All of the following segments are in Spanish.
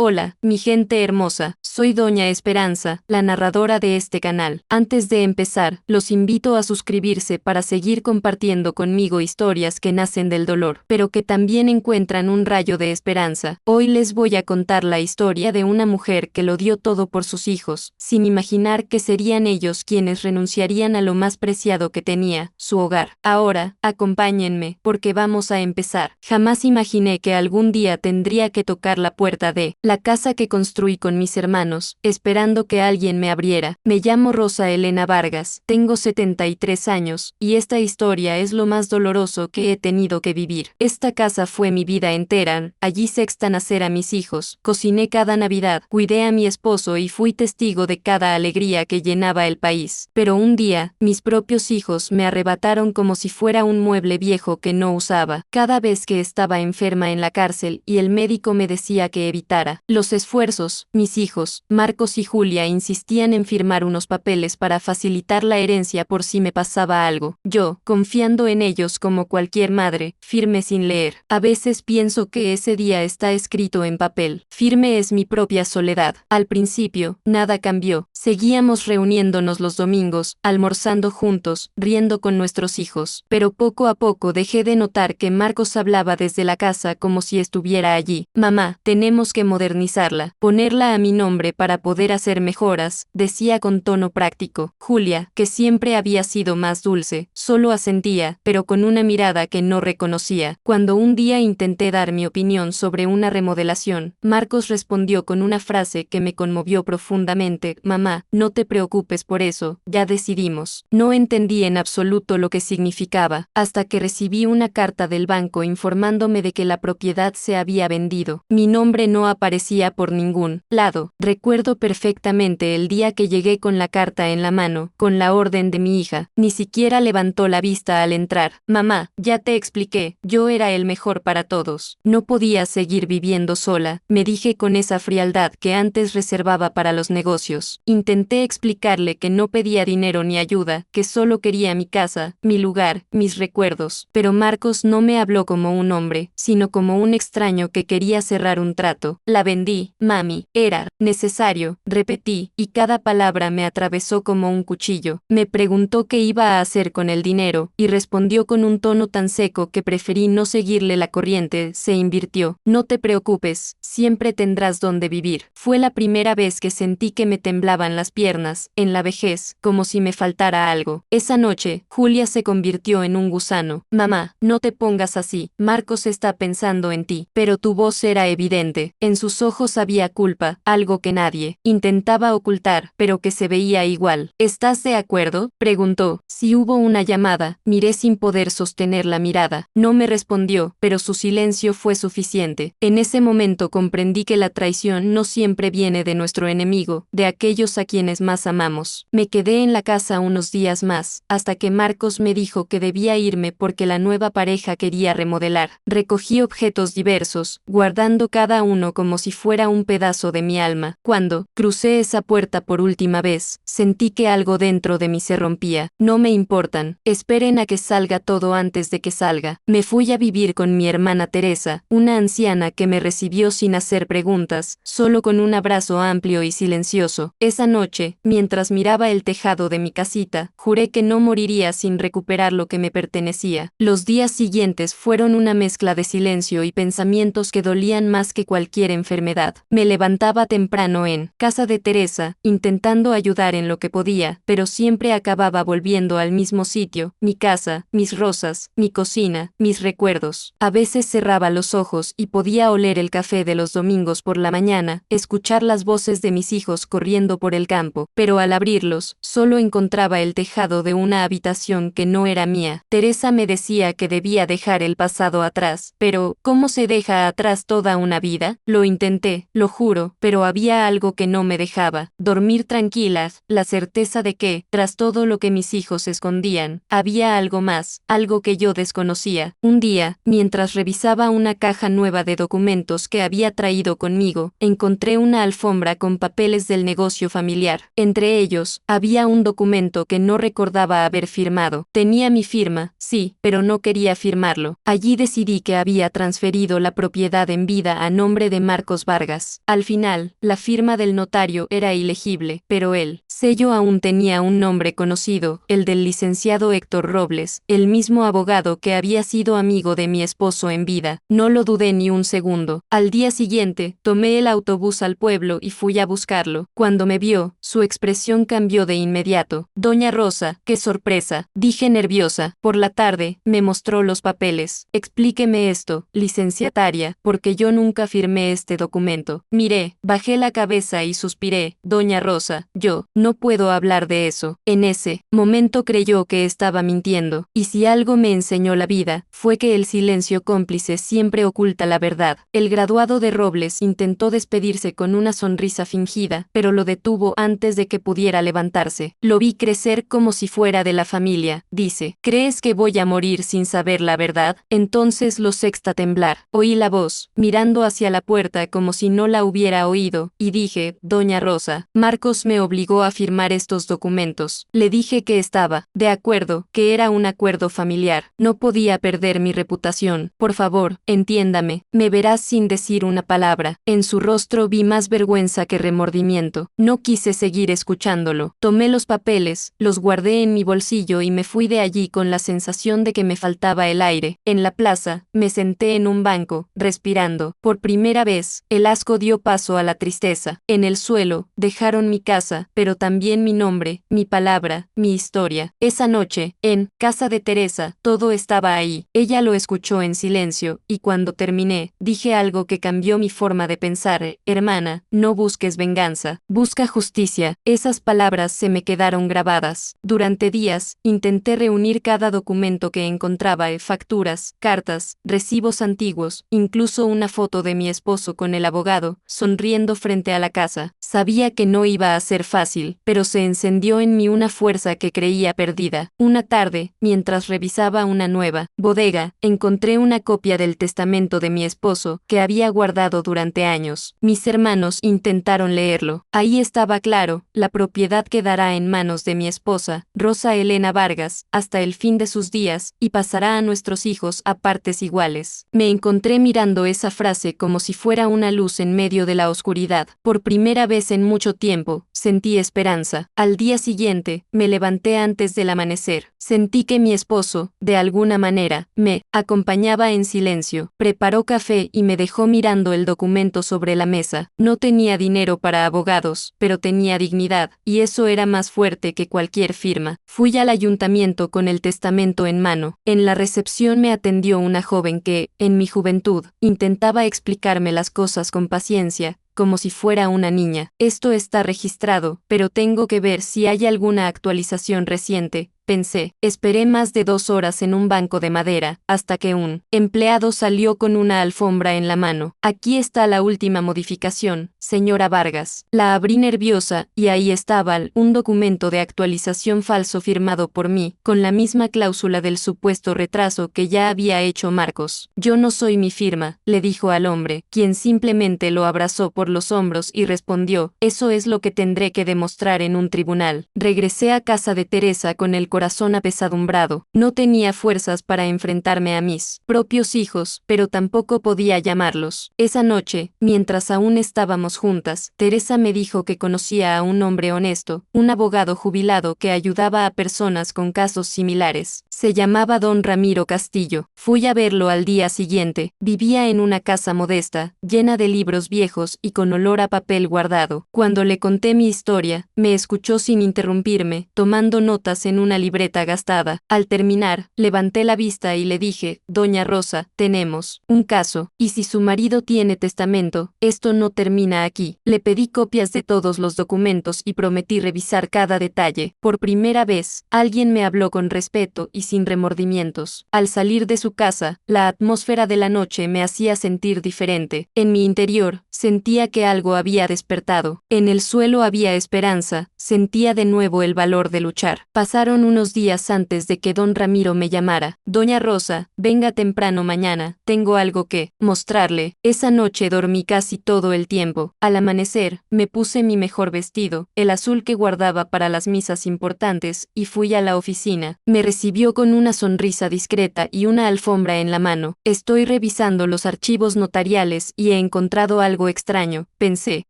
Hola, mi gente hermosa, soy Doña Esperanza, la narradora de este canal. Antes de empezar, los invito a suscribirse para seguir compartiendo conmigo historias que nacen del dolor, pero que también encuentran un rayo de esperanza. Hoy les voy a contar la historia de una mujer que lo dio todo por sus hijos, sin imaginar que serían ellos quienes renunciarían a lo más preciado que tenía, su hogar. Ahora, acompáñenme, porque vamos a empezar. Jamás imaginé que algún día tendría que tocar la puerta de la casa que construí con mis hermanos, esperando que alguien me abriera. Me llamo Rosa Elena Vargas, tengo 73 años, y esta historia es lo más doloroso que he tenido que vivir. Esta casa fue mi vida entera, allí sexta nacer a mis hijos, cociné cada Navidad, cuidé a mi esposo y fui testigo de cada alegría que llenaba el país. Pero un día, mis propios hijos me arrebataron como si fuera un mueble viejo que no usaba. Cada vez que estaba enferma en la cárcel y el médico me decía que evitara los esfuerzos, mis hijos, Marcos y Julia, insistían en firmar unos papeles para facilitar la herencia por si me pasaba algo. Yo, confiando en ellos como cualquier madre, firme sin leer. A veces pienso que ese día está escrito en papel. Firme es mi propia soledad. Al principio, nada cambió. Seguíamos reuniéndonos los domingos, almorzando juntos, riendo con nuestros hijos. Pero poco a poco dejé de notar que Marcos hablaba desde la casa como si estuviera allí. Mamá, tenemos que modernizarla, ponerla a mi nombre para poder hacer mejoras, decía con tono práctico. Julia, que siempre había sido más dulce, solo asentía, pero con una mirada que no reconocía. Cuando un día intenté dar mi opinión sobre una remodelación, Marcos respondió con una frase que me conmovió profundamente: mamá, no te preocupes por eso, ya decidimos. No entendí en absoluto lo que significaba, hasta que recibí una carta del banco informándome de que la propiedad se había vendido. Mi nombre no aparecía por ningún lado. Recuerdo perfectamente el día que llegué con la carta en la mano, con la orden de mi hija. Ni siquiera levantó la vista al entrar. Mamá, ya te expliqué, yo era el mejor para todos. No podía seguir viviendo sola, me dije con esa frialdad que antes reservaba para los negocios. Intenté explicarle que no pedía dinero ni ayuda, que solo quería mi casa, mi lugar, mis recuerdos. Pero Marcos no me habló como un hombre, sino como un extraño que quería cerrar un trato. La vendí, mami, era necesario, repetí, y cada palabra me atravesó como un cuchillo. Me preguntó qué iba a hacer con el dinero, y respondió con un tono tan seco que preferí no seguirle la corriente. Se invirtió. No te preocupes, siempre tendrás donde vivir. Fue la primera vez que sentí que me temblaban las piernas, en la vejez, como si me faltara algo. Esa noche, Julia se convirtió en un gusano. Mamá, no te pongas así, Marcos está pensando en ti. Pero tu voz era evidente. En sus ojos había culpa, algo que nadie intentaba ocultar, pero que se veía igual. ¿Estás de acuerdo?, preguntó. Si hubo una llamada, miré sin poder sostener la mirada. No me respondió, pero su silencio fue suficiente. En ese momento comprendí que la traición no siempre viene de nuestro enemigo, de aquellos a quienes más amamos. Me quedé en la casa unos días más, hasta que Marcos me dijo que debía irme porque la nueva pareja quería remodelar. Recogí objetos diversos, guardando cada uno como si fuera un pedazo de mi alma. Cuando crucé esa puerta por última vez, sentí que algo dentro de mí se rompía. No me importan, esperen a que salga todo antes de que salga. Me fui a vivir con mi hermana Teresa, una anciana que me recibió sin hacer preguntas, solo con un abrazo amplio y silencioso. Esa noche, mientras miraba el tejado de mi casita, juré que no moriría sin recuperar lo que me pertenecía. Los días siguientes fueron una mezcla de silencio y pensamientos que dolían más que cualquier enfermedad. Me levantaba temprano en casa de Teresa, intentando ayudar en lo que podía, pero siempre acababa volviendo al mismo sitio: mi casa, mis rosas, mi cocina, mis recuerdos. A veces cerraba los ojos y podía oler el café de los domingos por la mañana, escuchar las voces de mis hijos corriendo por el campo, pero al abrirlos, solo encontraba el tejado de una habitación que no era mía. Teresa me decía que debía dejar el pasado atrás, pero ¿cómo se deja atrás toda una vida? Lo intenté, lo juro, pero había algo que no me dejaba dormir tranquila, la certeza de que, tras todo lo que mis hijos escondían, había algo más, algo que yo desconocía. Un día, mientras revisaba una caja nueva de documentos que había traído conmigo, encontré una alfombra con papeles del negocio familiar. Entre ellos, había un documento que no recordaba haber firmado. Tenía mi firma, sí, pero no quería firmarlo. Allí decidí que había transferido la propiedad en vida a nombre de Marcos Marcos Vargas. Al final, la firma del notario era ilegible, pero el sello aún tenía un nombre conocido, el del licenciado Héctor Robles, el mismo abogado que había sido amigo de mi esposo en vida. No lo dudé ni un segundo. Al día siguiente, tomé el autobús al pueblo y fui a buscarlo. Cuando me vio, su expresión cambió de inmediato. Doña Rosa, qué sorpresa, dije nerviosa. Por la tarde, me mostró los papeles. Explíqueme esto, licenciataria, porque yo nunca firmé este documento. Miré, bajé la cabeza y suspiré. Doña Rosa, yo no puedo hablar de eso. En ese momento creyó que estaba mintiendo, y si algo me enseñó la vida, fue que el silencio cómplice siempre oculta la verdad. El graduado de Robles intentó despedirse con una sonrisa fingida, pero lo detuvo antes de que pudiera levantarse. Lo vi crecer como si fuera de la familia. Dice, ¿crees que voy a morir sin saber la verdad? Entonces lo sexta temblar. Oí la voz, mirando hacia la puerta como si no la hubiera oído, y dije, Doña Rosa, Marcos me obligó a firmar estos documentos. Le dije que estaba de acuerdo, que era un acuerdo familiar. No podía perder mi reputación. Por favor, entiéndame. Me verás sin decir una palabra. En su rostro vi más vergüenza que remordimiento. No quise seguir escuchándolo. Tomé los papeles, los guardé en mi bolsillo y me fui de allí con la sensación de que me faltaba el aire. En la plaza, me senté en un banco, respirando. Por primera vez, el asco dio paso a la tristeza. En el suelo, dejaron mi casa, pero también mi nombre, mi palabra, mi historia. Esa noche, en casa de Teresa, todo estaba ahí. Ella lo escuchó en silencio, y cuando terminé, dije algo que cambió mi forma de pensar. Hermana, no busques venganza, busca justicia. Esas palabras se me quedaron grabadas. Durante días, intenté reunir cada documento que encontraba, facturas, cartas, recibos antiguos, incluso una foto de mi esposo con el abogado, sonriendo frente a la casa. Sabía que no iba a ser fácil, pero se encendió en mí una fuerza que creía perdida. Una tarde, mientras revisaba una nueva bodega, encontré una copia del testamento de mi esposo, que había guardado durante años. Mis hermanos intentaron leerlo. Ahí estaba claro, la propiedad quedará en manos de mi esposa, Rosa Elena Vargas, hasta el fin de sus días, y pasará a nuestros hijos a partes iguales. Me encontré mirando esa frase como si fuera una luz en medio de la oscuridad. Por primera vez en mucho tiempo, sentí esperanza. Al día siguiente, me levanté antes del amanecer. Sentí que mi esposo, de alguna manera, me acompañaba en silencio. Preparó café y me dejó mirando el documento sobre la mesa. No tenía dinero para abogados, pero tenía dignidad, y eso era más fuerte que cualquier firma. Fui al ayuntamiento con el testamento en mano. En la recepción me atendió una joven que, en mi juventud, intentaba explicarme las cosas con paciencia, como si fuera una niña. Esto está registrado, pero tengo que ver si hay alguna actualización reciente, pensé. Esperé más de 2 horas en un banco de madera, hasta que un empleado salió con una alfombra en la mano. Aquí está la última modificación, señora Vargas. La abrí nerviosa, y ahí estaba un documento de actualización falso firmado por mí, con la misma cláusula del supuesto retraso que ya había hecho Marcos. Yo no soy mi firma, le dijo al hombre, quien simplemente lo abrazó por los hombros y respondió, eso es lo que tendré que demostrar en un tribunal. Regresé a casa de Teresa con el corazón apesadumbrado. No tenía fuerzas para enfrentarme a mis propios hijos, pero tampoco podía llamarlos. Esa noche, mientras aún estábamos juntas, Teresa me dijo que conocía a un hombre honesto, un abogado jubilado que ayudaba a personas con casos similares. Se llamaba Don Ramiro Castillo. Fui a verlo al día siguiente. Vivía en una casa modesta, llena de libros viejos y con olor a papel guardado. Cuando le conté mi historia, me escuchó sin interrumpirme, tomando notas en una libreta gastada. Al terminar, levanté la vista y le dije, Doña Rosa, tenemos un caso, y si su marido tiene testamento, esto no termina aquí. Le pedí copias de todos los documentos y prometí revisar cada detalle. Por primera vez, alguien me habló con respeto y sin remordimientos. Al salir de su casa, la atmósfera de la noche me hacía sentir diferente. En mi interior, sentía que algo había despertado. En el suelo había esperanza, sentía de nuevo el valor de luchar. Pasaron unos días antes de que don Ramiro me llamara. Doña Rosa, venga temprano mañana, tengo algo que mostrarle. Esa noche dormí casi todo el tiempo. Al amanecer, me puse mi mejor vestido, el azul que guardaba para las misas importantes, y fui a la oficina. Me recibió con una sonrisa discreta y una alfombra en la mano. Estoy revisando los archivos notariales y he encontrado algo extraño, pensé.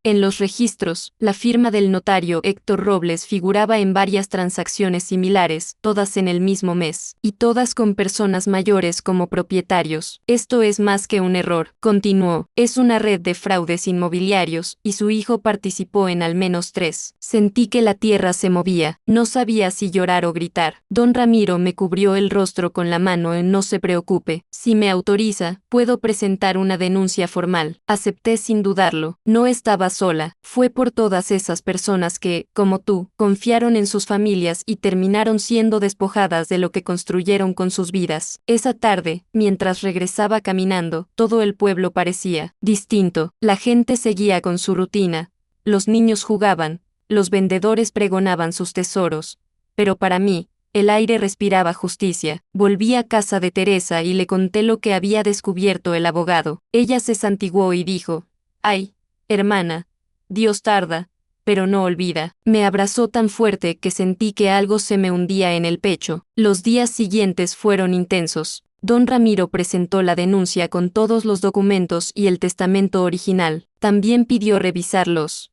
En los registros, la firma del notario Héctor Robles figuraba en varias transacciones similares, todas en el mismo mes, y todas con personas mayores como propietarios. Esto es más que un error, continuó. Es una red de fraudes inmobiliarios, y su hijo participó en al menos 3. Sentí que la tierra se movía. No sabía si llorar o gritar. Don Ramiro me cubrió el rostro con la mano en no se preocupe. Si me autoriza, puedo presentar una denuncia formal. Acepté sin dudarlo. No estaba sola. Fue por todas esas personas que, como tú, confiaron en sus familias y terminaron siendo despojadas de lo que construyeron con sus vidas. Esa tarde, mientras regresaba caminando, todo el pueblo parecía distinto. La gente seguía con su rutina. Los niños jugaban. Los vendedores pregonaban sus tesoros. Pero para mí, el aire respiraba justicia. Volví a casa de Teresa y le conté lo que había descubierto el abogado. Ella se santiguó y dijo: «Ay, hermana, Dios tarda, pero no olvida». Me abrazó tan fuerte que sentí que algo se me hundía en el pecho. Los días siguientes fueron intensos. Don Ramiro presentó la denuncia con todos los documentos y el testamento original. También pidió revisarlos.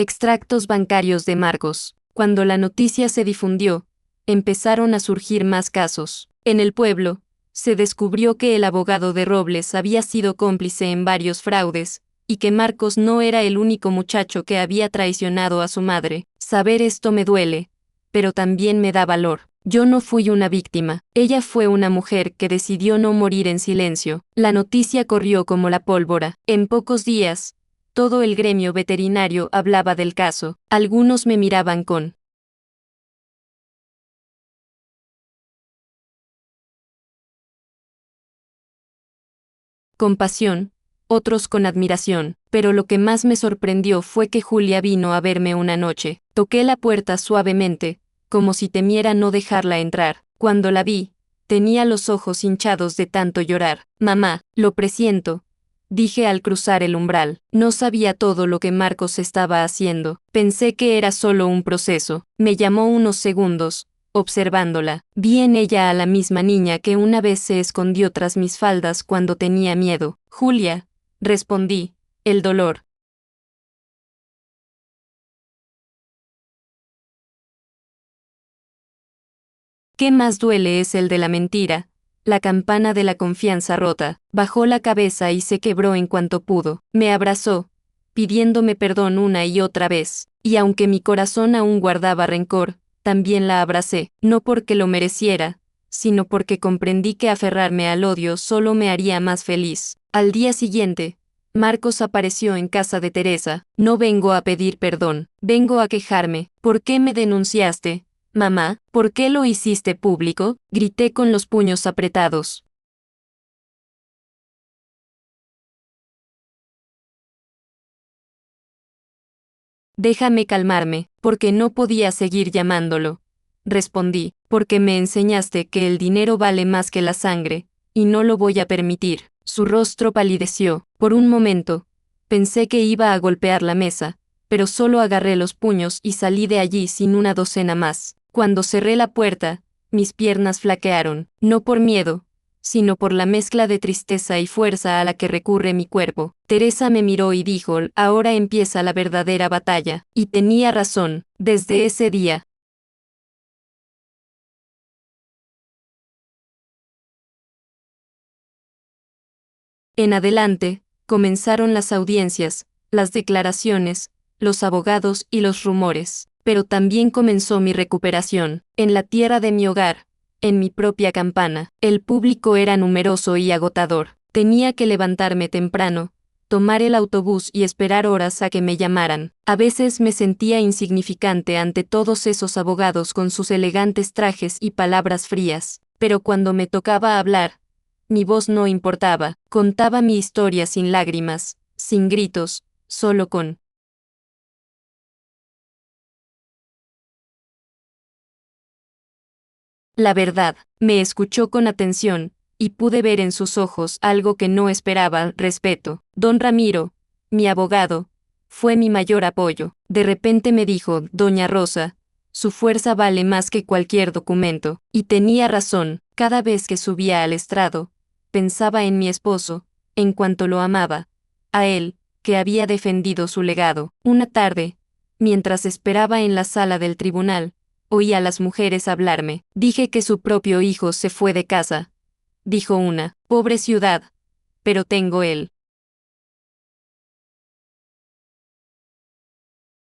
Extractos bancarios de Marcos. Cuando la noticia se difundió, empezaron a surgir más casos. En el pueblo, se descubrió que el abogado de Robles había sido cómplice en varios fraudes, y que Marcos no era el único muchacho que había traicionado a su madre. Saber esto me duele, pero también me da valor. Yo no fui una víctima. Ella fue una mujer que decidió no morir en silencio. La noticia corrió como la pólvora. En pocos días, todo el gremio veterinario hablaba del caso. Algunos me miraban con compasión, otros con admiración, pero lo que más me sorprendió fue que Julia vino a verme una noche. Toqué la puerta suavemente, como si temiera no dejarla entrar. Cuando la vi, tenía los ojos hinchados de tanto llorar. «Mamá, lo presiento», dije al cruzar el umbral. No sabía todo lo que Marcos estaba haciendo. Pensé que era solo un proceso. Me llamó unos segundos. Observándola, vi en ella a la misma niña que una vez se escondió tras mis faldas cuando tenía miedo. «Julia», respondí, «el dolor». ¿Qué más duele es el de la mentira? La campana de la confianza rota. Bajó la cabeza y se quebró en cuanto pudo. Me abrazó, pidiéndome perdón una y otra vez. Y aunque mi corazón aún guardaba rencor, también la abracé, no porque lo mereciera, sino porque comprendí que aferrarme al odio solo me haría más feliz. Al día siguiente, Marcos apareció en casa de Teresa. «No vengo a pedir perdón, vengo a quejarme». «¿Por qué me denunciaste, mamá? ¿Por qué lo hiciste público?», grité con los puños apretados. «Déjame calmarme, porque no podía seguir llamándolo», respondí, «porque me enseñaste que el dinero vale más que la sangre, y no lo voy a permitir». Su rostro palideció. Por un momento, pensé que iba a golpear la mesa, pero solo agarré los puños y salí de allí sin una docena más. Cuando cerré la puerta, mis piernas flaquearon, no por miedo, sino por la mezcla de tristeza y fuerza a la que recurre mi cuerpo. Teresa me miró y dijo: «Ahora empieza la verdadera batalla». Y tenía razón. Desde ese día, en adelante, comenzaron las audiencias, las declaraciones, los abogados y los rumores. Pero también comenzó mi recuperación. En la tierra de mi hogar, en mi propia campana, el público era numeroso y agotador. Tenía que levantarme temprano, tomar el autobús y esperar horas a que me llamaran. A veces me sentía insignificante ante todos esos abogados con sus elegantes trajes y palabras frías. Pero cuando me tocaba hablar, mi voz no importaba. Contaba mi historia sin lágrimas, sin gritos, solo con la verdad. Me escuchó con atención, y pude ver en sus ojos algo que no esperaba: respeto. Don Ramiro, mi abogado, Fue mi mayor apoyo. De repente me dijo, Doña Rosa, su fuerza vale más que cualquier documento. Y tenía razón. Cada vez que subía al estrado, pensaba en mi esposo, en cuanto lo amaba, a él, que había defendido su legado. Una tarde, mientras esperaba en la sala del tribunal, oí a las mujeres hablarme. Dije que su propio hijo se fue de casa. Dijo una, pobre ciudad, pero tengo él.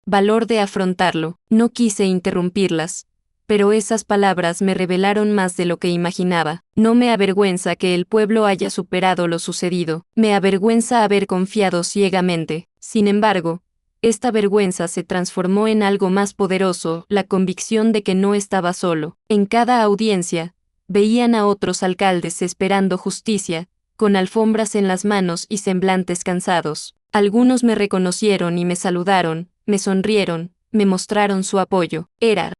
Valor de afrontarlo. No quise interrumpirlas, pero esas palabras me revelaron más de lo que imaginaba. No me avergüenza que el pueblo haya superado lo sucedido, me avergüenza haber confiado ciegamente. Sin embargo, esta vergüenza se transformó en algo más poderoso, la convicción de que no estaba solo. En cada audiencia, veían a otros alcaldes esperando justicia, con alfombras en las manos y semblantes cansados. Algunos me reconocieron y me saludaron, me sonrieron, me mostraron su apoyo. Era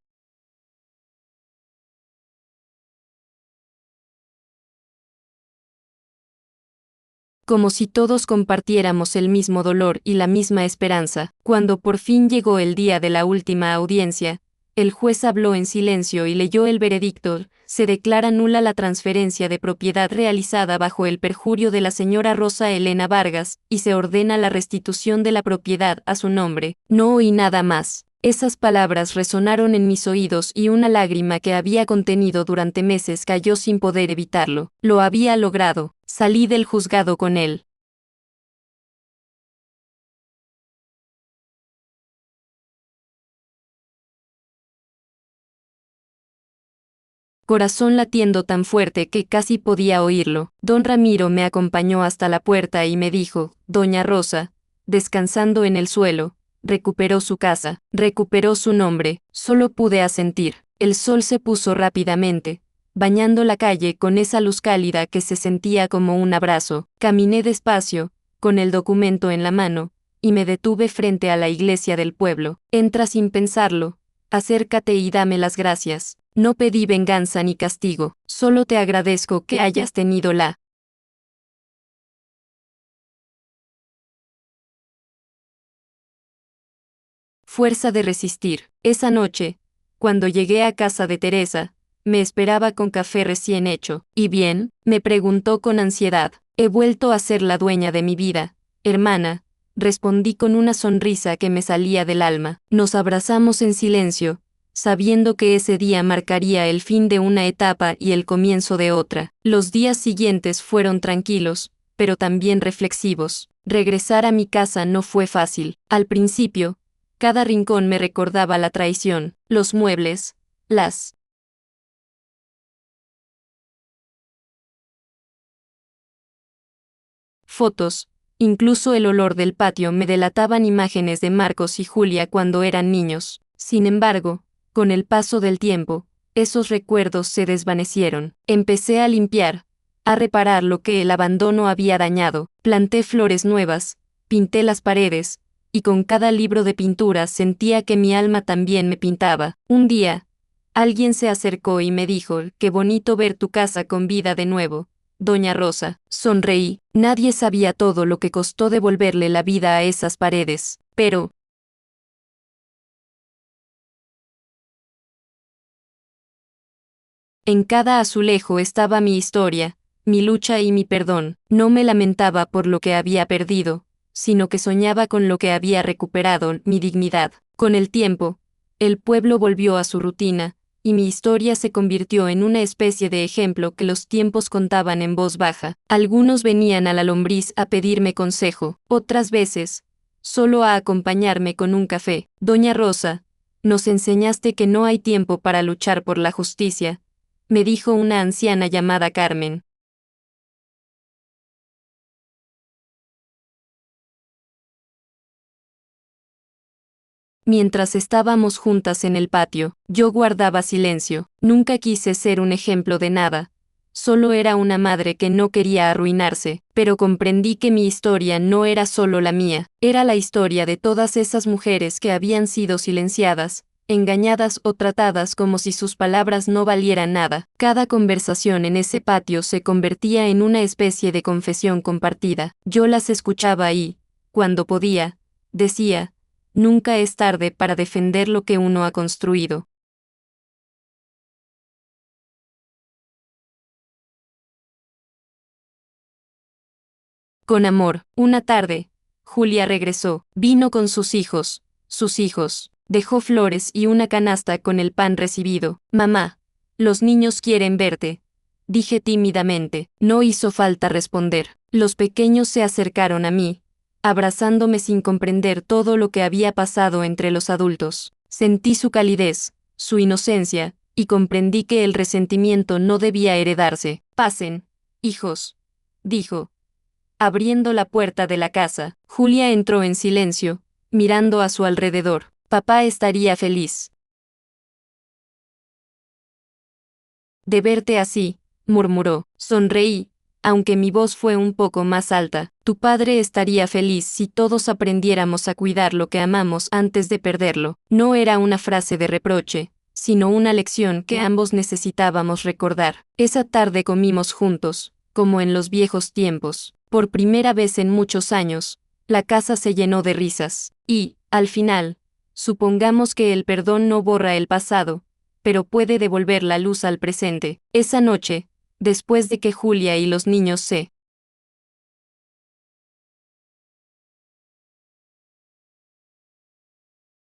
como si todos compartiéramos el mismo dolor y la misma esperanza. Cuando por fin llegó el día de la última audiencia, el juez habló en silencio y leyó el veredicto. Se declara nula la transferencia de propiedad realizada bajo el perjurio de la señora Rosa Elena Vargas, y se ordena la restitución de la propiedad a su nombre. No oí nada más. Esas palabras resonaron en mis oídos y una lágrima que había contenido durante meses cayó sin poder evitarlo. Lo había logrado. Salí del juzgado con él. Corazón latiendo tan fuerte que casi podía oírlo. Don Ramiro me acompañó hasta la puerta y me dijo, Doña Rosa, descansando en el suelo, recuperó su casa, recuperó su nombre. Solo pude asentir. El sol se puso rápidamente, bañando la calle con esa luz cálida que se sentía como un abrazo. Caminé despacio, con el documento en la mano, y me detuve frente a la iglesia del pueblo. Entra sin pensarlo, acércate y dame las gracias. No pedí venganza ni castigo, solo te agradezco que hayas tenido la fuerza de resistir. Esa noche, cuando llegué a casa de Teresa, me esperaba con café recién hecho. ¿Y bien?, me preguntó con ansiedad. He vuelto a ser la dueña de mi vida, hermana, respondí con una sonrisa que me salía del alma. Nos abrazamos en silencio, sabiendo que ese día marcaría el fin de una etapa y el comienzo de otra. Los días siguientes fueron tranquilos, pero también reflexivos. Regresar a mi casa no fue fácil. Al principio, cada rincón me recordaba la traición, los muebles, las fotos, incluso el olor del patio me delataban imágenes de Marcos y Julia cuando eran niños. Sin embargo, con el paso del tiempo, esos recuerdos se desvanecieron. Empecé a limpiar, a reparar lo que el abandono había dañado, planté flores nuevas, pinté las paredes, y con cada libro de pintura sentía que mi alma también me pintaba. Un día, alguien se acercó y me dijo, qué bonito ver tu casa con vida de nuevo, Doña Rosa. Sonreí. Nadie sabía todo lo que costó devolverle la vida a esas paredes, pero en cada azulejo estaba mi historia, mi lucha y mi perdón. No me lamentaba por lo que había perdido, sino que soñaba con lo que había recuperado, mi dignidad. Con el tiempo, el pueblo volvió a su rutina, y mi historia se convirtió en una especie de ejemplo que los tiempos contaban en voz baja. Algunos venían a la lombriz a pedirme consejo, otras veces, solo a acompañarme con un café. Doña Rosa, nos enseñaste que no hay tiempo para luchar por la justicia, me dijo una anciana llamada Carmen. Mientras estábamos juntas en el patio, yo guardaba silencio. Nunca quise ser un ejemplo de nada. Solo era una madre que no quería arruinarse, pero comprendí que mi historia no era solo la mía, era la historia de todas esas mujeres que habían sido silenciadas, engañadas o tratadas como si sus palabras no valieran nada. Cada conversación en ese patio se convertía en una especie de confesión compartida. Yo las escuchaba y, cuando podía, decía, nunca es tarde para defender lo que uno ha construido. Con amor, una tarde, Julia regresó, vino con sus hijos, dejó flores y una canasta con el pan recibido. Mamá, los niños quieren verte, dije tímidamente. No hizo falta responder. Los pequeños se acercaron a mí, abrazándome sin comprender todo lo que había pasado entre los adultos. Sentí su calidez, su inocencia, y comprendí que el resentimiento no debía heredarse. Pasen, hijos, dijo. Abriendo la puerta de la casa, Julia entró en silencio, mirando a su alrededor. Papá estaría feliz de verte así, murmuró. Sonreí, aunque mi voz fue un poco más alta. Tu padre estaría feliz si todos aprendiéramos a cuidar lo que amamos antes de perderlo. No era una frase de reproche, sino una lección que ambos necesitábamos recordar. Esa tarde comimos juntos, como en los viejos tiempos. Por primera vez en muchos años, la casa se llenó de risas. Y, al final, supongamos que el perdón no borra el pasado, pero puede devolver la luz al presente. Esa noche, después de que Julia y los niños se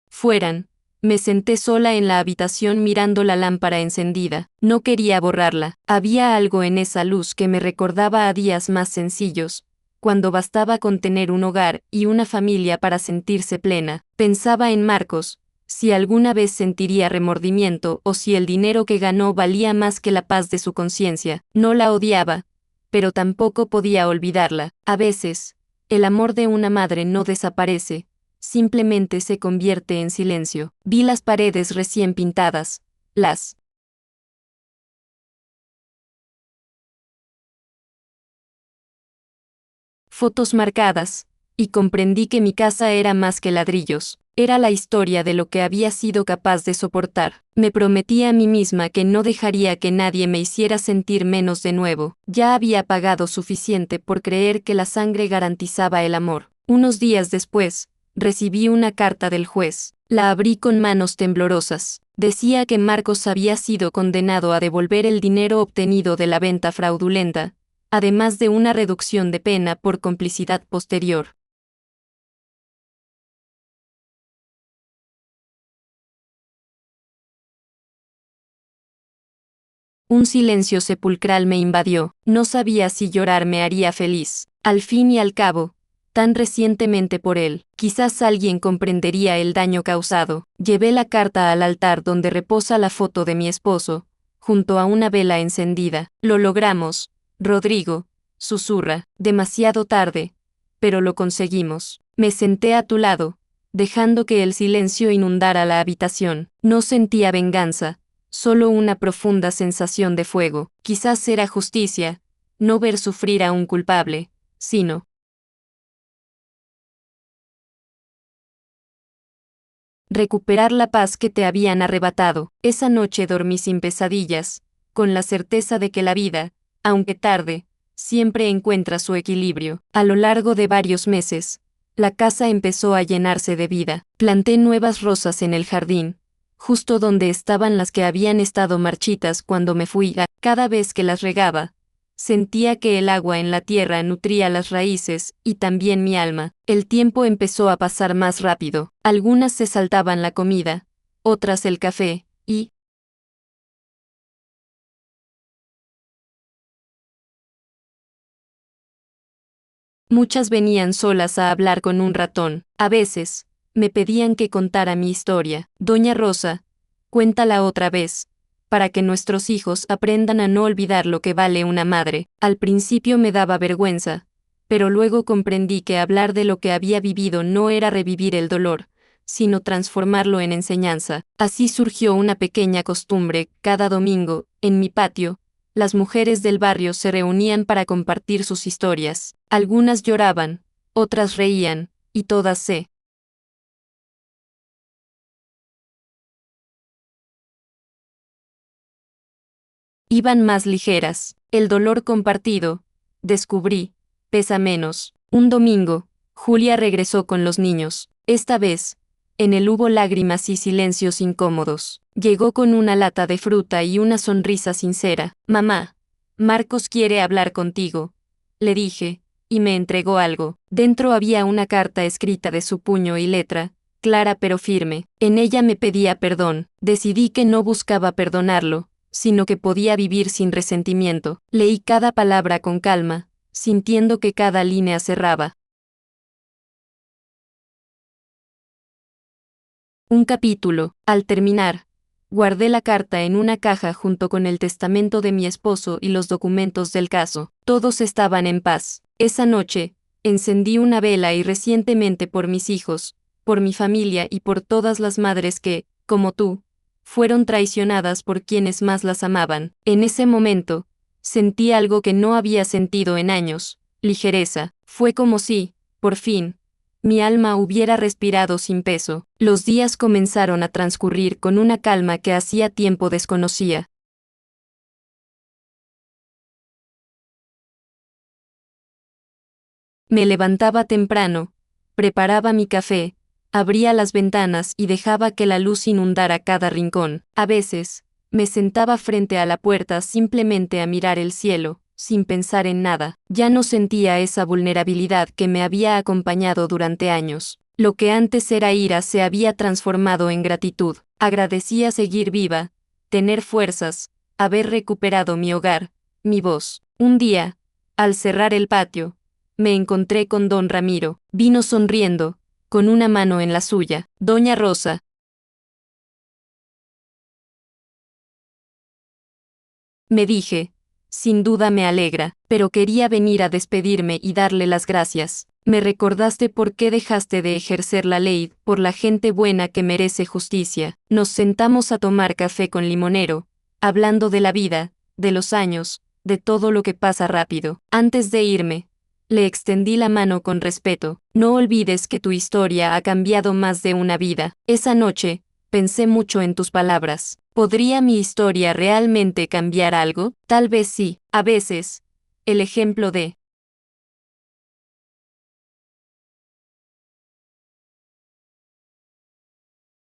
fueran, me senté sola en la habitación mirando la lámpara encendida. No quería borrarla. Había algo en esa luz que me recordaba a días más sencillos, cuando bastaba con tener un hogar y una familia para sentirse plena. Pensaba en Marcos, si alguna vez sentiría remordimiento o si el dinero que ganó valía más que la paz de su conciencia. No la odiaba, pero tampoco podía olvidarla. A veces, el amor de una madre no desaparece, simplemente se convierte en silencio. Vi las paredes recién pintadas, las fotos marcadas, y comprendí que mi casa era más que ladrillos. Era la historia de lo que había sido capaz de soportar. Me prometí a mí misma que no dejaría que nadie me hiciera sentir menos de nuevo. Ya había pagado suficiente por creer que la sangre garantizaba el amor. Unos días después, recibí una carta del juez. La abrí con manos temblorosas. Decía que Marcos había sido condenado a devolver el dinero obtenido de la venta fraudulenta, además de una reducción de pena por complicidad posterior. Un silencio sepulcral me invadió. No sabía si llorar me haría feliz. Al fin y al cabo, tan recientemente por él, quizás alguien comprendería el daño causado. Llevé la carta al altar donde reposa la foto de mi esposo, junto a una vela encendida. Lo logramos, Rodrigo, susurra. Demasiado tarde, pero lo conseguimos. Me senté a tu lado, dejando que el silencio inundara la habitación. No sentía venganza, solo una profunda sensación de fuego. Quizás era justicia, no ver sufrir a un culpable, sino recuperar la paz que te habían arrebatado. Esa noche dormí sin pesadillas, con la certeza de que la vida, aunque tarde, siempre encuentra su equilibrio. A lo largo de varios meses, la casa empezó a llenarse de vida. Planté nuevas rosas en el jardín, justo donde estaban las que habían estado marchitas cuando me fui. Cada vez que las regaba, sentía que el agua en la tierra nutría las raíces y también mi alma. El tiempo empezó a pasar más rápido. Algunas se saltaban la comida, otras el café, y muchas venían solas a hablar con un ratón. A veces, me pedían que contara mi historia. Doña Rosa, cuéntala otra vez, para que nuestros hijos aprendan a no olvidar lo que vale una madre. Al principio me daba vergüenza, pero luego comprendí que hablar de lo que había vivido no era revivir el dolor, sino transformarlo en enseñanza. Así surgió una pequeña costumbre. Cada domingo, en mi patio, las mujeres del barrio se reunían para compartir sus historias. Algunas lloraban, otras reían, y todas se iban más ligeras. El dolor compartido, descubrí, pesa menos. Un domingo, Julia regresó con los niños. Esta vez, en él hubo lágrimas y silencios incómodos. Llegó con una lata de fruta y una sonrisa sincera. Mamá, Marcos quiere hablar contigo, le dije, y me entregó algo. Dentro había una carta escrita de su puño y letra, clara pero firme. En ella me pedía perdón. Decidí que no buscaba perdonarlo, sino que podía vivir sin resentimiento. Leí cada palabra con calma, sintiendo que cada línea cerraba un capítulo. Al terminar, guardé la carta en una caja junto con el testamento de mi esposo y los documentos del caso. Todos estaban en paz. Esa noche, encendí una vela y recientemente por mis hijos, por mi familia y por todas las madres que, como tú, fueron traicionadas por quienes más las amaban. En ese momento, sentí algo que no había sentido en años, ligereza. Fue como si, por fin, mi alma hubiera respirado sin peso. Los días comenzaron a transcurrir con una calma que hacía tiempo desconocía. Me levantaba temprano, preparaba mi café, abría las ventanas y dejaba que la luz inundara cada rincón. A veces, me sentaba frente a la puerta simplemente a mirar el cielo, sin pensar en nada. Ya no sentía esa vulnerabilidad que me había acompañado durante años. Lo que antes era ira se había transformado en gratitud. Agradecía seguir viva, tener fuerzas, haber recuperado mi hogar, mi voz. Un día, al cerrar el patio, me encontré con don Ramiro. Vino sonriendo, con una mano en la suya. Doña Rosa, me dije, sin duda me alegra, pero quería venir a despedirme y darle las gracias. Me recordaste por qué dejaste de ejercer la ley, por la gente buena que merece justicia. Nos sentamos a tomar café con limonero, hablando de la vida, de los años, de todo lo que pasa rápido. Antes de irme, le extendí la mano con respeto. No olvides que tu historia ha cambiado más de una vida. Esa noche, pensé mucho en tus palabras. ¿Podría mi historia realmente cambiar algo? Tal vez sí. A veces, el ejemplo de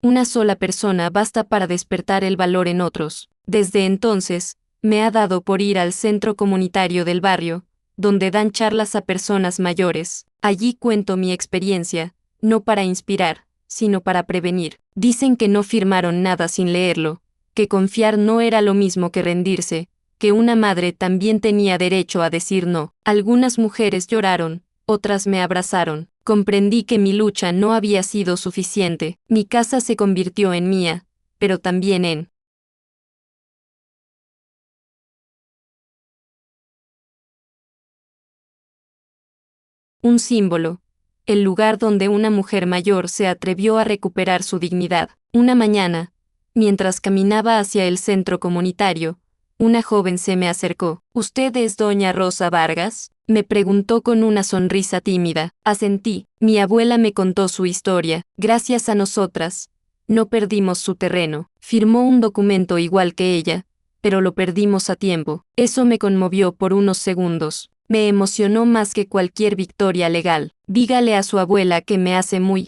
una sola persona basta para despertar el valor en otros. Desde entonces, me ha dado por ir al centro comunitario del barrio, donde dan charlas a personas mayores. Allí cuento mi experiencia, no para inspirar, sino para prevenir. Dicen que no firmaron nada sin leerlo, que confiar no era lo mismo que rendirse, que una madre también tenía derecho a decir no. Algunas mujeres lloraron, otras me abrazaron. Comprendí que mi lucha no había sido suficiente. Mi casa se convirtió en mía, pero también en un símbolo, el lugar donde una mujer mayor se atrevió a recuperar su dignidad. Una mañana, mientras caminaba hacia el centro comunitario, una joven se me acercó. ¿Usted es doña Rosa Vargas? Me preguntó con una sonrisa tímida. Asentí. Mi abuela me contó su historia. Gracias a nosotras, no perdimos su terreno. Firmó un documento igual que ella, pero lo perdimos a tiempo. Eso me conmovió por unos segundos. Me emocionó más que cualquier victoria legal. Dígale a su abuela que me hace muy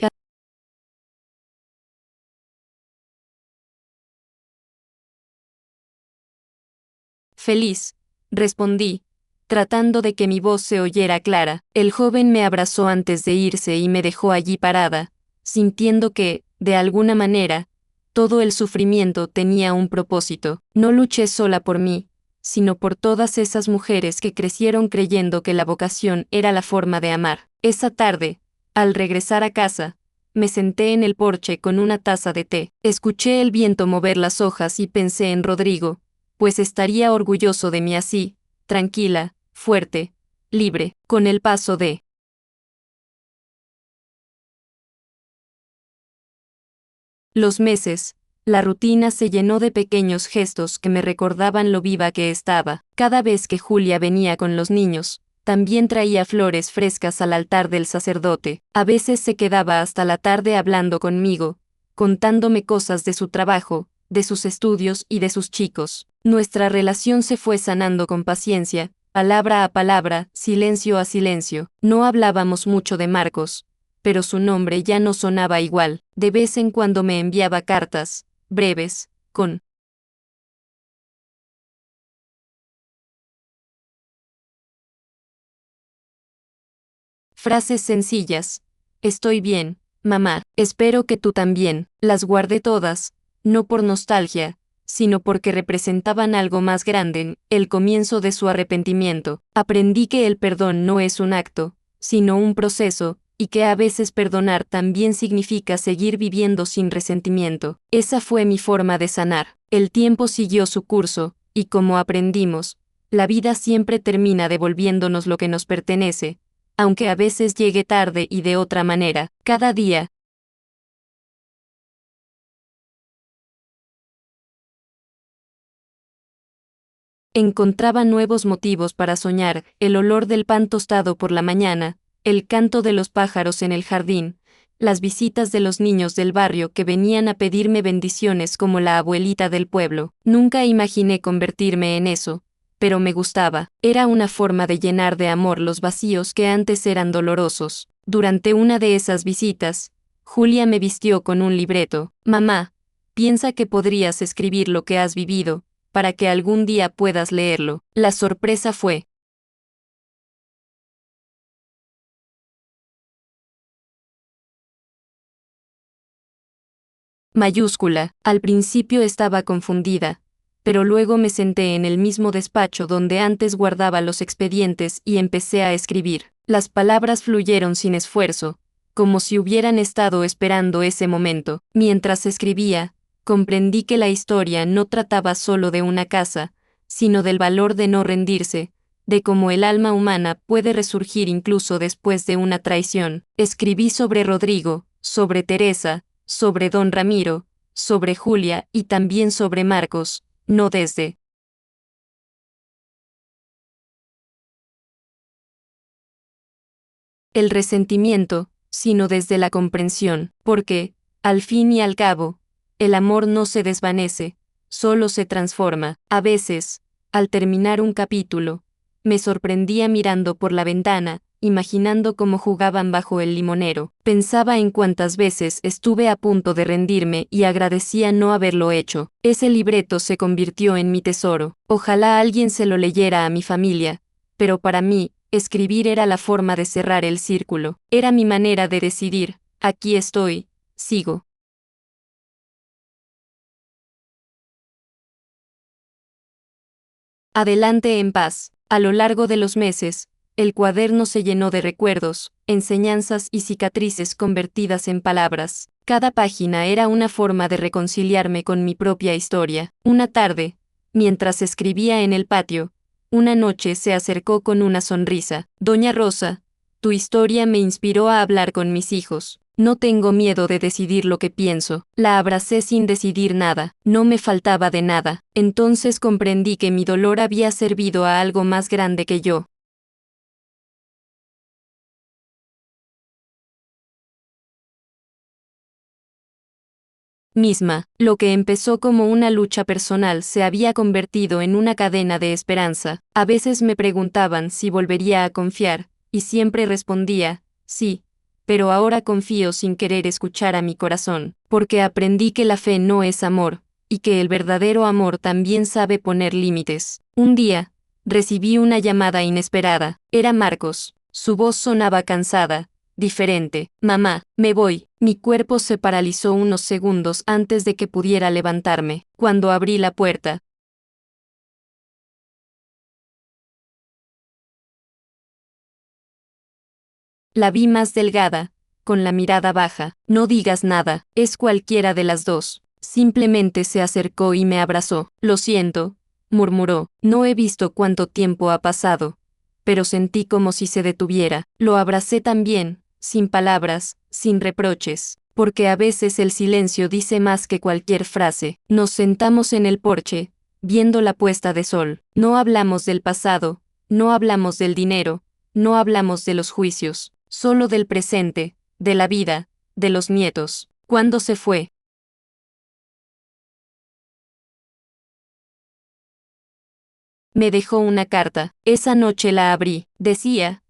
feliz, respondí, tratando de que mi voz se oyera clara. El joven me abrazó antes de irse y me dejó allí parada, sintiendo que, de alguna manera, todo el sufrimiento tenía un propósito. No luché sola por mí, sino por todas esas mujeres que crecieron creyendo que la vocación era la forma de amar. Esa tarde, al regresar a casa, me senté en el porche con una taza de té. Escuché el viento mover las hojas y pensé en Rodrigo, pues estaría orgulloso de mí así, tranquila, fuerte, libre. Con el paso de los meses, la rutina se llenó de pequeños gestos que me recordaban lo viva que estaba. Cada vez que Julia venía con los niños, también traía flores frescas al altar del sacerdote. A veces se quedaba hasta la tarde hablando conmigo, contándome cosas de su trabajo, de sus estudios y de sus chicos. Nuestra relación se fue sanando con paciencia, palabra a palabra, silencio a silencio. No hablábamos mucho de Marcos, pero su nombre ya no sonaba igual. De vez en cuando me enviaba cartas, breves, con frases sencillas. Estoy bien, mamá, espero que tú también. Las guardé todas, no por nostalgia, sino porque representaban algo más grande, el comienzo de su arrepentimiento. Aprendí que el perdón no es un acto, sino un proceso, y que a veces perdonar también significa seguir viviendo sin resentimiento. Esa fue mi forma de sanar. El tiempo siguió su curso, y como aprendimos, la vida siempre termina devolviéndonos lo que nos pertenece, aunque a veces llegue tarde y de otra manera. Cada día encontraba nuevos motivos para soñar: el olor del pan tostado por la mañana, el canto de los pájaros en el jardín, las visitas de los niños del barrio que venían a pedirme bendiciones como la abuelita del pueblo. Nunca imaginé convertirme en eso, pero me gustaba. Era una forma de llenar de amor los vacíos que antes eran dolorosos. Durante una de esas visitas, Julia me vistió con un libreto. Mamá, piensa que podrías escribir lo que has vivido, para que algún día puedas leerlo. La sorpresa fue mayúscula. Al principio estaba confundida, pero luego me senté en el mismo despacho donde antes guardaba los expedientes y empecé a escribir. Las palabras fluyeron sin esfuerzo, como si hubieran estado esperando ese momento. Mientras escribía, comprendí que la historia no trataba solo de una casa, sino del valor de no rendirse, de cómo el alma humana puede resurgir incluso después de una traición. Escribí sobre Rodrigo, sobre Teresa, sobre don Ramiro, sobre Julia y también sobre Marcos, no desde el resentimiento, sino desde la comprensión, porque, al fin y al cabo, el amor no se desvanece, solo se transforma. A veces, al terminar un capítulo, me sorprendía mirando por la ventana, imaginando cómo jugaban bajo el limonero. Pensaba en cuántas veces estuve a punto de rendirme y agradecía no haberlo hecho. Ese libreto se convirtió en mi tesoro. Ojalá alguien se lo leyera a mi familia, pero para mí, escribir era la forma de cerrar el círculo. Era mi manera de decidir: aquí estoy, sigo. Adelante en paz. A lo largo de los meses, el cuaderno se llenó de recuerdos, enseñanzas y cicatrices convertidas en palabras. Cada página era una forma de reconciliarme con mi propia historia. Una tarde, mientras escribía en el patio, una noche se acercó con una sonrisa. Doña Rosa, tu historia me inspiró a hablar con mis hijos. No tengo miedo de decidir lo que pienso. La abracé sin decidir nada. No me faltaba de nada. Entonces comprendí que mi dolor había servido a algo más grande que yo misma. Lo que empezó como una lucha personal se había convertido en una cadena de esperanza. A veces me preguntaban si volvería a confiar, y siempre respondía, sí, pero ahora confío sin querer escuchar a mi corazón, porque aprendí que la fe no es amor, y que el verdadero amor también sabe poner límites. Un día, recibí una llamada inesperada. Era Marcos. Su voz sonaba cansada, diferente. Mamá, me voy. Mi cuerpo se paralizó unos segundos antes de que pudiera levantarme. Cuando abrí la puerta, la vi más delgada, con la mirada baja. No digas nada, es cualquiera de las dos. Simplemente se acercó y me abrazó. Lo siento, murmuró. No he visto cuánto tiempo ha pasado, pero sentí como si se detuviera. Lo abracé también, sin palabras, sin reproches, porque a veces el silencio dice más que cualquier frase. Nos sentamos en el porche, viendo la puesta de sol. No hablamos del pasado, no hablamos del dinero, no hablamos de los juicios, solo del presente, de la vida, de los nietos. ¿Cuándo se fue? Me dejó una carta. Esa noche la abrí. Decía: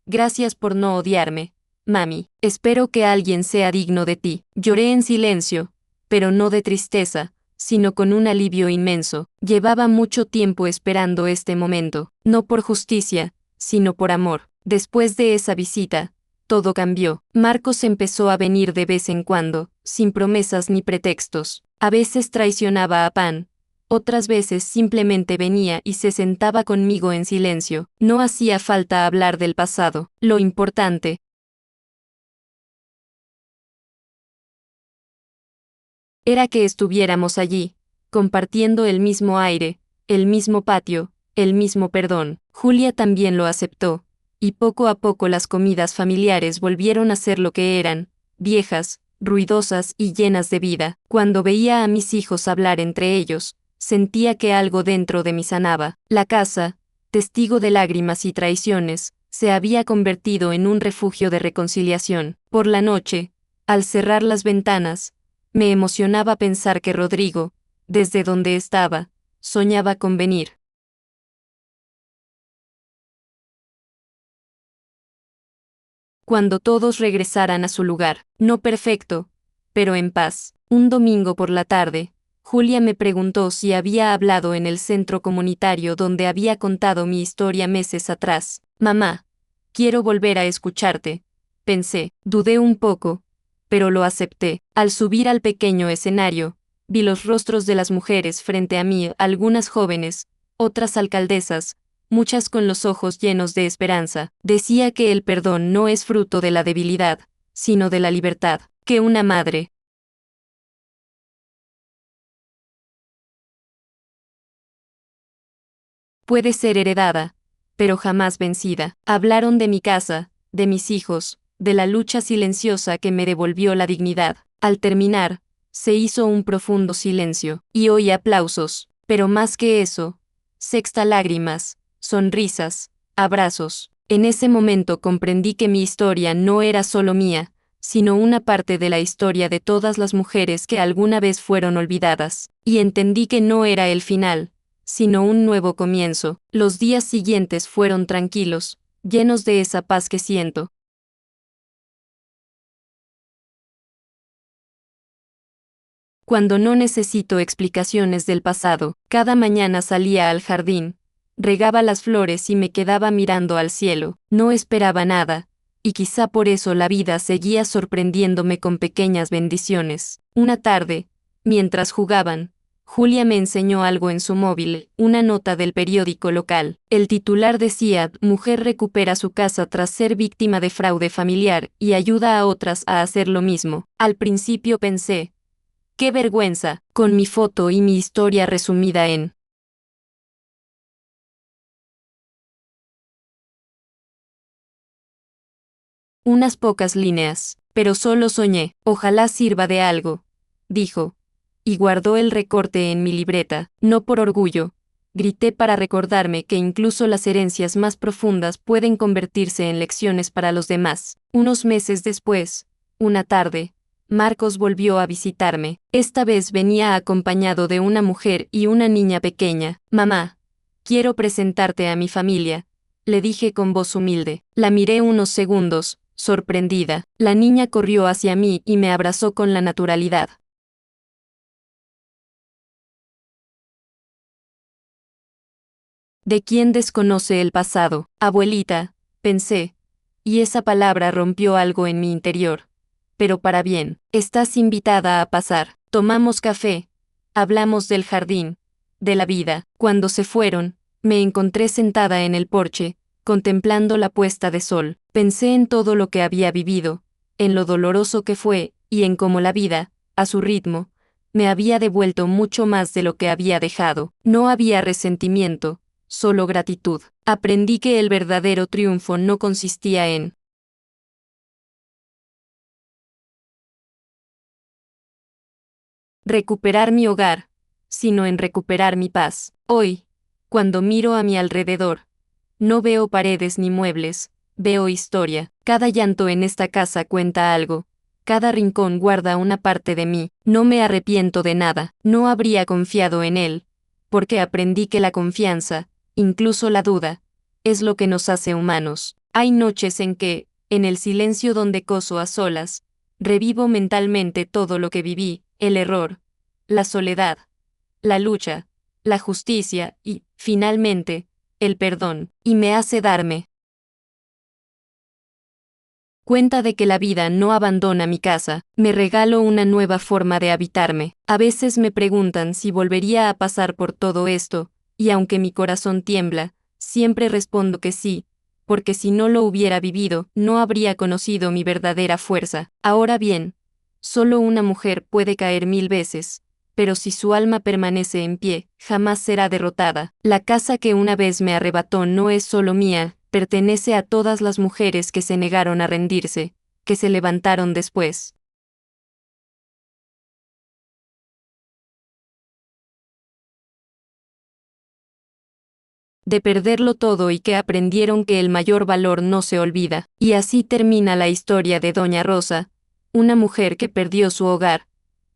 gracias por no odiarme, Mami, espero que alguien sea digno de ti. Lloré en silencio, pero no de tristeza, sino con un alivio inmenso. Llevaba mucho tiempo esperando este momento, no por justicia, sino por amor. Después de esa visita, todo cambió. Marcos empezó a venir de vez en cuando, sin promesas ni pretextos. A veces traicionaba a Pan. Otras veces simplemente venía y se sentaba conmigo en silencio. No hacía falta hablar del pasado. Lo importante era que estuviéramos allí, compartiendo el mismo aire, el mismo patio, el mismo perdón. Julia también lo aceptó, y poco a poco las comidas familiares volvieron a ser lo que eran, viejas, ruidosas y llenas de vida. Cuando veía a mis hijos hablar entre ellos, sentía que algo dentro de mí sanaba. La casa, testigo de lágrimas y traiciones, se había convertido en un refugio de reconciliación. Por la noche, al cerrar las ventanas, me emocionaba pensar que Rodrigo, desde donde estaba, soñaba con venir. Cuando todos regresaran a su lugar, no perfecto, pero en paz. Un domingo por la tarde, Julia me preguntó si había hablado en el centro comunitario donde había contado mi historia meses atrás. Mamá, quiero volver a escucharte. Pensé, dudé un poco, pero lo acepté. Al subir al pequeño escenario, vi los rostros de las mujeres frente a mí, algunas jóvenes, otras alcaldesas, muchas con los ojos llenos de esperanza. Decía que el perdón no es fruto de la debilidad, sino de la libertad, que una madre puede ser heredada, pero jamás vencida. Hablaron de mi casa, de mis hijos, de la lucha silenciosa que me devolvió la dignidad. Al terminar, se hizo un profundo silencio, y oí aplausos, pero más que eso, sexta lágrimas, sonrisas, abrazos. En ese momento comprendí que mi historia no era solo mía, sino una parte de la historia de todas las mujeres que alguna vez fueron olvidadas, y entendí que no era el final, sino un nuevo comienzo. Los días siguientes fueron tranquilos, llenos de esa paz que siento. Cuando no necesito explicaciones del pasado, cada mañana salía al jardín, regaba las flores y me quedaba mirando al cielo. No esperaba nada, y quizá por eso la vida seguía sorprendiéndome con pequeñas bendiciones. Una tarde, mientras jugaban, Julia me enseñó algo en su móvil, una nota del periódico local. El titular decía: mujer recupera su casa tras ser víctima de fraude familiar y ayuda a otras a hacer lo mismo. Al principio pensé, ¡qué vergüenza!, con mi foto y mi historia resumida en unas pocas líneas. Pero solo soñé. Ojalá sirva de algo, dijo, y guardó el recorte en mi libreta. No por orgullo, grité para recordarme que incluso las herencias más profundas pueden convertirse en lecciones para los demás. Unos meses después, una tarde, Marcos volvió a visitarme. Esta vez venía acompañado de una mujer y una niña pequeña. Mamá, quiero presentarte a mi familia, le dije con voz humilde. La miré unos segundos, sorprendida. La niña corrió hacia mí y me abrazó con la naturalidad. ¿De quién desconoce el pasado? Abuelita, pensé, y esa palabra rompió algo en mi interior. Pero para bien, estás invitada a pasar. Tomamos café, hablamos del jardín, de la vida. Cuando se fueron, me encontré sentada en el porche, contemplando la puesta de sol. Pensé en todo lo que había vivido, en lo doloroso que fue, y en cómo la vida, a su ritmo, me había devuelto mucho más de lo que había dejado. No había resentimiento, solo gratitud. Aprendí que el verdadero triunfo no consistía en recuperar mi hogar, sino en recuperar mi paz. Hoy, cuando miro a mi alrededor, no veo paredes ni muebles, veo historia. Cada llanto en esta casa cuenta algo. Cada rincón guarda una parte de mí. No me arrepiento de nada. No habría confiado en él, porque aprendí que la confianza, incluso la duda, es lo que nos hace humanos. Hay noches en que, en el silencio donde coso a solas, revivo mentalmente todo lo que viví, el error, la soledad, la lucha, la justicia y, finalmente, el perdón, y me hace darme cuenta de que la vida no abandona mi casa, me regalo una nueva forma de habitarme. A veces me preguntan si volvería a pasar por todo esto, y aunque mi corazón tiembla, siempre respondo que sí, porque si no lo hubiera vivido, no habría conocido mi verdadera fuerza. Ahora bien, solo una mujer puede caer 1000 veces, pero si su alma permanece en pie, jamás será derrotada. La casa que una vez me arrebató no es solo mía, pertenece a todas las mujeres que se negaron a rendirse, que se levantaron después de perderlo todo y que aprendieron que el mayor valor no se olvida. Y así termina la historia de Doña Rosa, una mujer que perdió su hogar,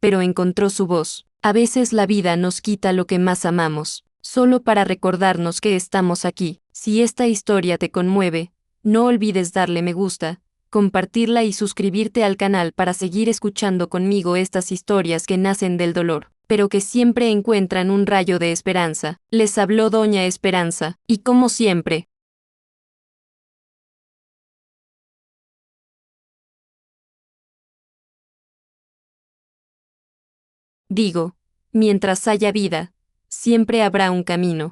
pero encontró su voz. A veces la vida nos quita lo que más amamos, solo para recordarnos que estamos aquí. Si esta historia te conmueve, no olvides darle me gusta, compartirla y suscribirte al canal para seguir escuchando conmigo estas historias que nacen del dolor, pero que siempre encuentran un rayo de esperanza. Les habló Doña Esperanza, y como siempre, digo, mientras haya vida, siempre habrá un camino.